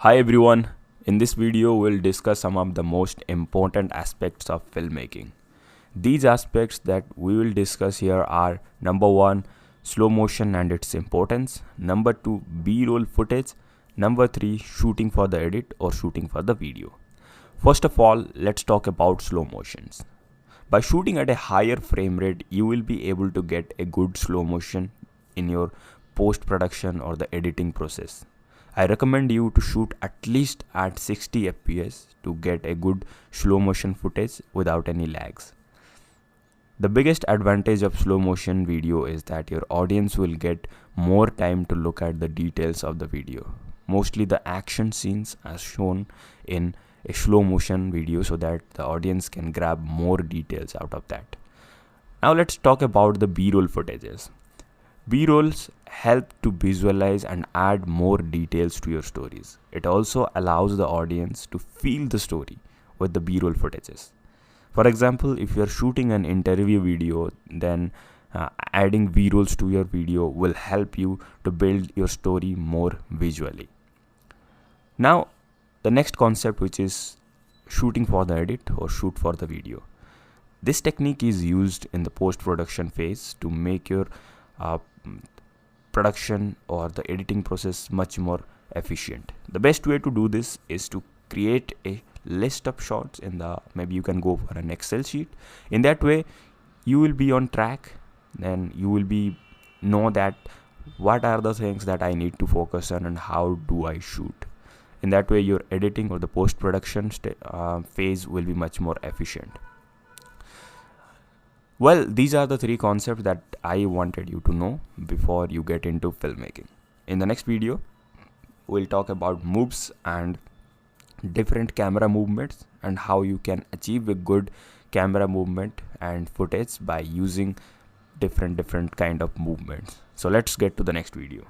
Hi everyone, in this video we'll discuss some of the most important aspects of filmmaking. These aspects that we will discuss here are number 1, slow motion and its importance, number 2, B-roll footage, number 3, shooting for the edit or shooting for the video. First of all, let's talk about slow motions. By shooting at a higher frame rate, you will be able to get a good slow motion in your post-production or the editing process. I recommend you to shoot at least at 60 fps to get a good slow motion footage without any lags. The biggest advantage of slow motion video is that your audience will get more time to look at the details of the video. Mostly the action scenes are shown in a slow motion video so that the audience can grab more details out of that. Now let's talk about the B-roll footages. B-rolls help to visualize and add more details to your stories. It also allows the audience to feel the story with the B-roll footages. For example, if you're shooting an interview video, then adding B-rolls to your video will help you to build your story more visually. Now, the next concept, which is shooting for the edit or shoot for the video. This technique is used in the post-production phase to make your production or the editing process much more efficient. The best way to do this is to create a list of shots maybe you can go for an Excel sheet. In that way you will be on track, then you will know that what are the things that I need to focus on and how do I shoot. In that way your editing or the post-production phase will be much more efficient. Well, these are the 3 concepts that I wanted you to know before you get into filmmaking. In the next video, we'll talk about moves and different camera movements and how you can achieve a good camera movement and footage by using different kind of movements. So let's get to the next video.